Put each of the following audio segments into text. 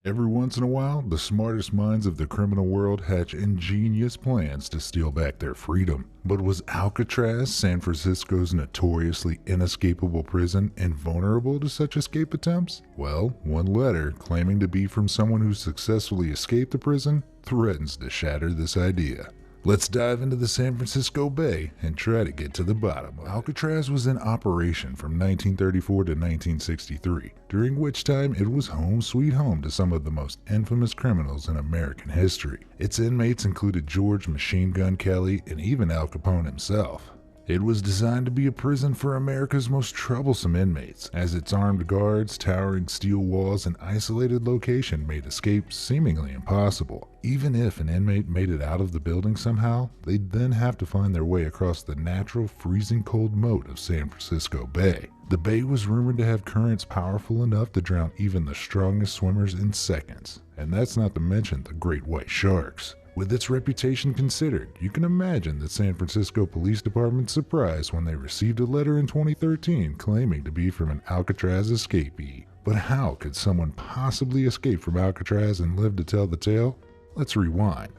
Every once in a while, the smartest minds of the criminal world hatch ingenious plans to steal back their freedom. But was Alcatraz, San Francisco's notoriously inescapable prison, invulnerable to such escape attempts? Well, one letter, claiming to be from someone who successfully escaped the prison, threatens to shatter this idea. Let's dive into the San Francisco Bay and try to get to the bottom of it. Alcatraz was in operation from 1934 to 1963, during which time it was home sweet home to some of the most infamous criminals in American history. Its inmates included George Machine Gun Kelly and even Al Capone himself. It was designed to be a prison for America's most troublesome inmates, as its armed guards, towering steel walls, and isolated location made escape seemingly impossible. Even if an inmate made it out of the building somehow, they'd then have to find their way across the natural freezing cold moat of San Francisco Bay. The bay was rumored to have currents powerful enough to drown even the strongest swimmers in seconds, and that's not to mention the great white sharks. With its reputation considered, you can imagine the San Francisco Police Department's surprise when they received a letter in 2013 claiming to be from an Alcatraz escapee. But how could someone possibly escape from Alcatraz and live to tell the tale? Let's rewind.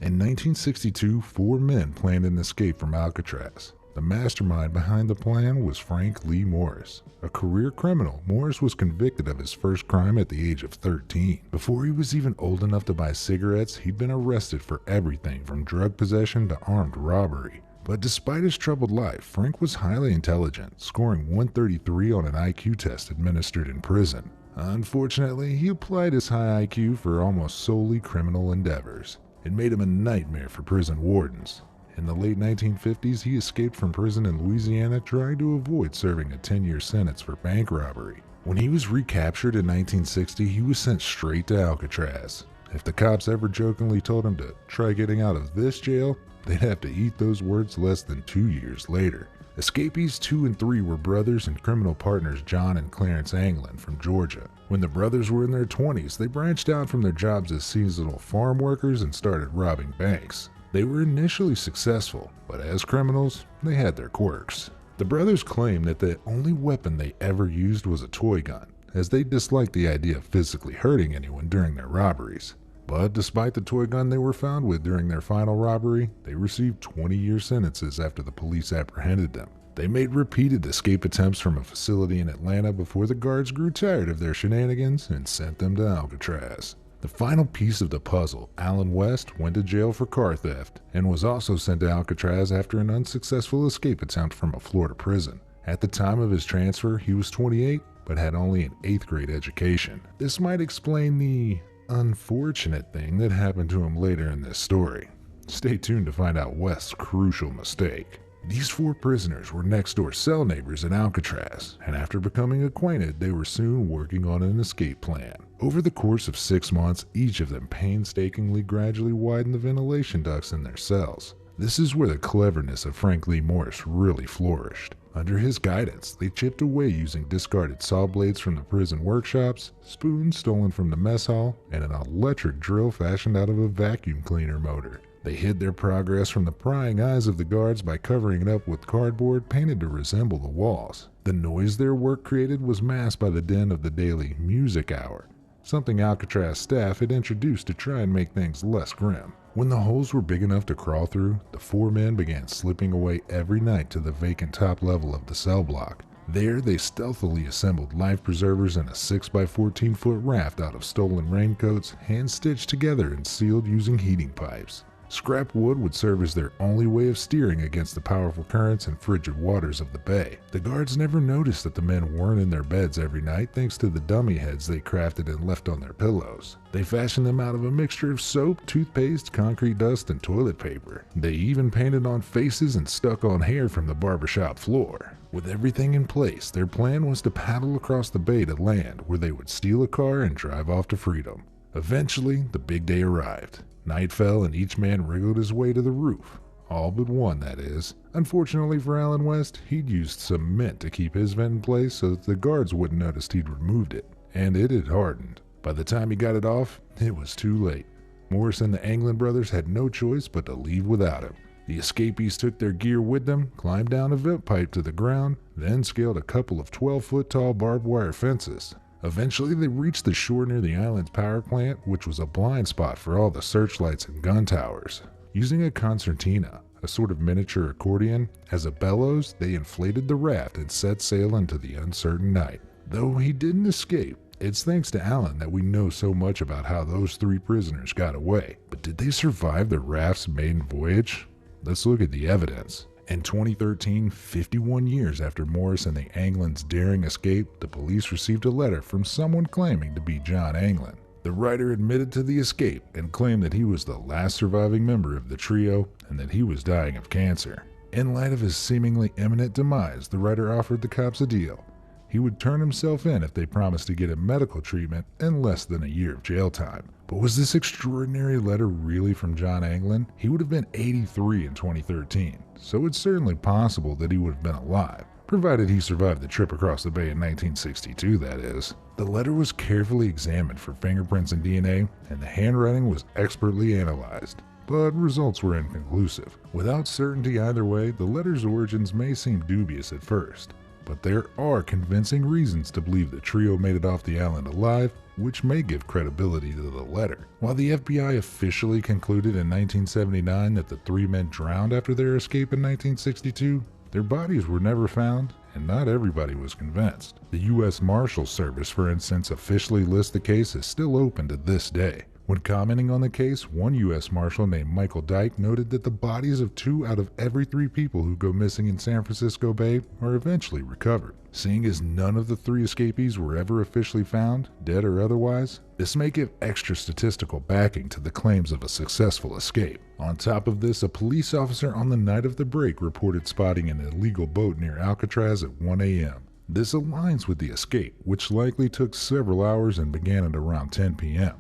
In 1962, 4 men planned an escape from Alcatraz. The mastermind behind the plan was Frank Lee Morris. A career criminal, Morris was convicted of his first crime at the age of 13. Before he was even old enough to buy cigarettes, he'd been arrested for everything from drug possession to armed robbery. But despite his troubled life, Frank was highly intelligent, scoring 133 on an IQ test administered in prison. Unfortunately, he applied his high IQ for almost solely criminal endeavors. It made him a nightmare for prison wardens. In the late 1950s, he escaped from prison in Louisiana, trying to avoid serving a 10-year sentence for bank robbery. When he was recaptured in 1960, he was sent straight to Alcatraz. If the cops ever jokingly told him to try getting out of this jail, they'd have to eat those words less than 2 years later. Escapees 2 and 3 were brothers and criminal partners John and Clarence Anglin from Georgia. When the brothers were in their 20s, they branched out from their jobs as seasonal farm workers and started robbing banks. They were initially successful, but as criminals, they had their quirks. The brothers claimed that the only weapon they ever used was a toy gun, as they disliked the idea of physically hurting anyone during their robberies. But despite the toy gun they were found with during their final robbery, they received 20-year sentences after the police apprehended them. They made repeated escape attempts from a facility in Atlanta before the guards grew tired of their shenanigans and sent them to Alcatraz. The final piece of the puzzle, Alan West, went to jail for car theft and was also sent to Alcatraz after an unsuccessful escape attempt from a Florida prison. At the time of his transfer, he was 28, but had only an 8th grade education. This might explain the unfortunate thing that happened to him later in this story. Stay tuned to find out West's crucial mistake. These 4 prisoners were next-door cell neighbors in Alcatraz, and after becoming acquainted, they were soon working on an escape plan. Over the course of 6 months, each of them painstakingly gradually widened the ventilation ducts in their cells. This is where the cleverness of Frank Lee Morris really flourished. Under his guidance, they chipped away using discarded saw blades from the prison workshops, spoons stolen from the mess hall, and an electric drill fashioned out of a vacuum cleaner motor. They hid their progress from the prying eyes of the guards by covering it up with cardboard painted to resemble the walls. The noise their work created was masked by the din of the daily music hour, something Alcatraz staff had introduced to try and make things less grim. When the holes were big enough to crawl through, the 4 men began slipping away every night to the vacant top level of the cell block. There, they stealthily assembled life preservers in a 6x14-foot raft out of stolen raincoats, hand-stitched together and sealed using heating pipes. Scrap wood would serve as their only way of steering against the powerful currents and frigid waters of the bay. The guards never noticed that the men weren't in their beds every night thanks to the dummy heads they crafted and left on their pillows. They fashioned them out of a mixture of soap, toothpaste, concrete dust, and toilet paper. They even painted on faces and stuck on hair from the barbershop floor. With everything in place, their plan was to paddle across the bay to land, where they would steal a car and drive off to freedom. Eventually, the big day arrived. Night fell and each man wriggled his way to the roof. All but one, that is. Unfortunately for Alan West, he'd used cement to keep his vent in place so that the guards wouldn't notice he'd removed it, and it had hardened. By the time he got it off, it was too late. Morris and the Anglin brothers had no choice but to leave without him. The escapees took their gear with them, climbed down a vent pipe to the ground, then scaled a couple of 12-foot tall barbed wire fences. Eventually, they reached the shore near the island's power plant, which was a blind spot for all the searchlights and gun towers. Using a concertina, a sort of miniature accordion, as a bellows, they inflated the raft and set sail into the uncertain night. Though he didn't escape, it's thanks to Allen that we know so much about how those 3 prisoners got away. But did they survive the raft's maiden voyage? Let's look at the evidence. In 2013, 51 years after Morris and the Anglins' daring escape, the police received a letter from someone claiming to be John Anglin. The writer admitted to the escape and claimed that he was the last surviving member of the trio and that he was dying of cancer. In light of his seemingly imminent demise, the writer offered the cops a deal. He would turn himself in if they promised to get him medical treatment and less than a year of jail time. But was this extraordinary letter really from John Anglin? He would have been 83 in 2013, so it's certainly possible that he would have been alive, provided he survived the trip across the bay in 1962, that is. The letter was carefully examined for fingerprints and DNA, and the handwriting was expertly analyzed, but results were inconclusive. Without certainty either way, the letter's origins may seem dubious at first, but there are convincing reasons to believe the trio made it off the island alive, which may give credibility to the letter. While the FBI officially concluded in 1979 that the 3 men drowned after their escape in 1962, their bodies were never found, and not everybody was convinced. The U.S. Marshals Service, for instance, officially lists the case as still open to this day. When commenting on the case, one U.S. Marshal named Michael Dyke noted that the bodies of 2 out of every 3 people who go missing in San Francisco Bay are eventually recovered. Seeing as none of the 3 escapees were ever officially found, dead or otherwise, this may give extra statistical backing to the claims of a successful escape. On top of this, a police officer on the night of the break reported spotting an illegal boat near Alcatraz at 1 a.m. This aligns with the escape, which likely took several hours and began at around 10 p.m.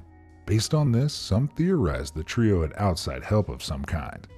Based on this, some theorized the trio had outside help of some kind.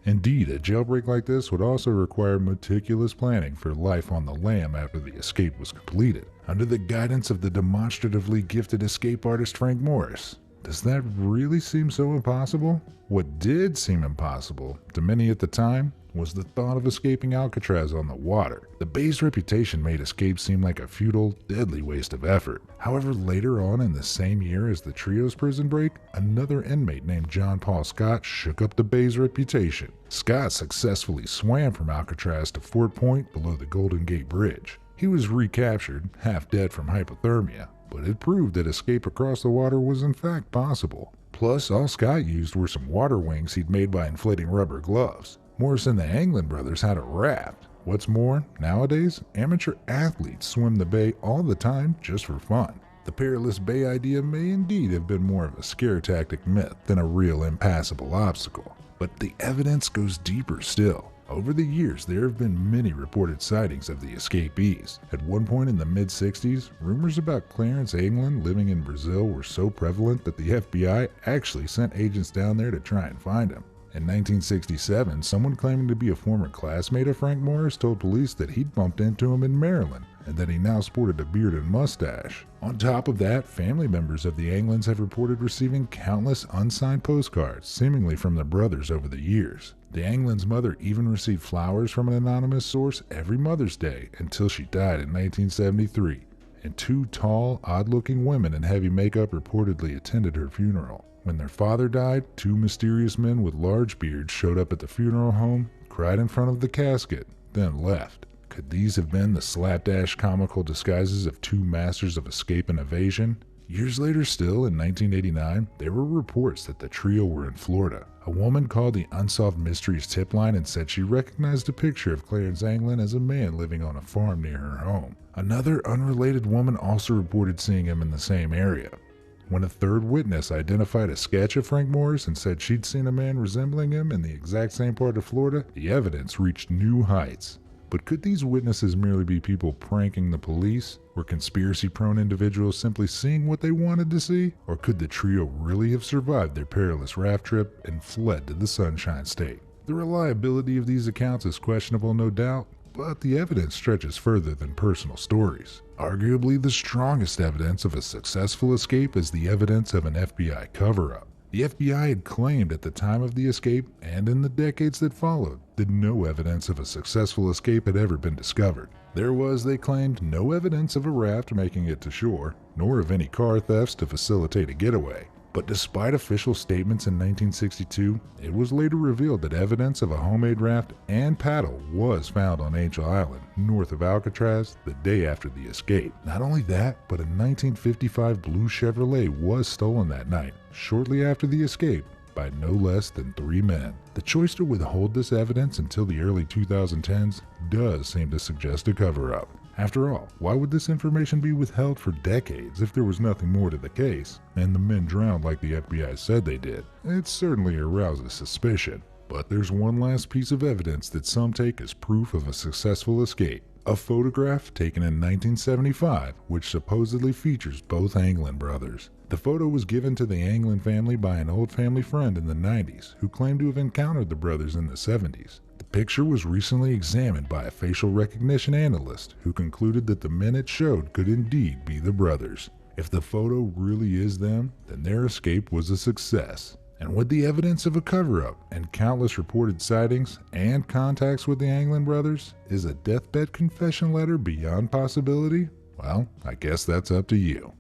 Indeed, a jailbreak like this would also require meticulous planning for life on the lam after the escape was completed, under the guidance of the demonstratively gifted escape artist Frank Morris. Does that really seem so impossible? What did seem impossible, to many at the time, was the thought of escaping Alcatraz on the water. The bay's reputation made escape seem like a futile, deadly waste of effort. However, later on in the same year as the trio's prison break, another inmate named John Paul Scott shook up the bay's reputation. Scott successfully swam from Alcatraz to Fort Point below the Golden Gate Bridge. He was recaptured, half dead from hypothermia, but it proved that escape across the water was in fact possible. Plus, all Scott used were some water wings he'd made by inflating rubber gloves. Morris and the Anglin brothers had a raft. What's more, nowadays, amateur athletes swim the bay all the time just for fun. The perilous bay idea may indeed have been more of a scare tactic myth than a real impassable obstacle. But the evidence goes deeper still. Over the years, there have been many reported sightings of the escapees. At one point in the mid-60s, rumors about Clarence Anglin living in Brazil were so prevalent that the FBI actually sent agents down there to try and find him. In 1967, someone claiming to be a former classmate of Frank Morris told police that he'd bumped into him in Maryland and that he now sported a beard and mustache. On top of that, family members of the Anglins have reported receiving countless unsigned postcards, seemingly from the brothers over the years. The Anglins' mother even received flowers from an anonymous source every Mother's Day until she died in 1973, and 2 tall, odd-looking women in heavy makeup reportedly attended her funeral. When their father died, 2 mysterious men with large beards showed up at the funeral home, cried in front of the casket, then left. Could these have been the slapdash comical disguises of 2 masters of escape and evasion? Years later still, in 1989, there were reports that the trio were in Florida. A woman called the Unsolved Mysteries tip line and said she recognized a picture of Clarence Anglin as a man living on a farm near her home. Another unrelated woman also reported seeing him in the same area. When a third witness identified a sketch of Frank Morris and said she'd seen a man resembling him in the exact same part of Florida, the evidence reached new heights. But could these witnesses merely be people pranking the police? Were conspiracy-prone individuals simply seeing what they wanted to see? Or could the trio really have survived their perilous raft trip and fled to the Sunshine State? The reliability of these accounts is questionable, no doubt, but the evidence stretches further than personal stories. Arguably, the strongest evidence of a successful escape is the evidence of an FBI cover-up. The FBI had claimed at the time of the escape, and in the decades that followed, that no evidence of a successful escape had ever been discovered. There was, they claimed, no evidence of a raft making it to shore, nor of any car thefts to facilitate a getaway. But despite official statements in 1962, it was later revealed that evidence of a homemade raft and paddle was found on Angel Island, north of Alcatraz, the day after the escape. Not only that, but a 1955 blue Chevrolet was stolen that night, shortly after the escape, by no less than 3 men. The choice to withhold this evidence until the early 2010s does seem to suggest a cover-up. After all, why would this information be withheld for decades if there was nothing more to the case, and the men drowned like the FBI said they did? It certainly arouses suspicion. But there's one last piece of evidence that some take as proof of a successful escape. A photograph taken in 1975, which supposedly features both Anglin brothers. The photo was given to the Anglin family by an old family friend in the 90s who claimed to have encountered the brothers in the 70s. The picture was recently examined by a facial recognition analyst who concluded that the men it showed could indeed be the brothers. If the photo really is them, then their escape was a success. And with the evidence of a cover-up and countless reported sightings and contacts with the Anglin brothers, is a deathbed confession letter beyond possibility? Well, I guess that's up to you.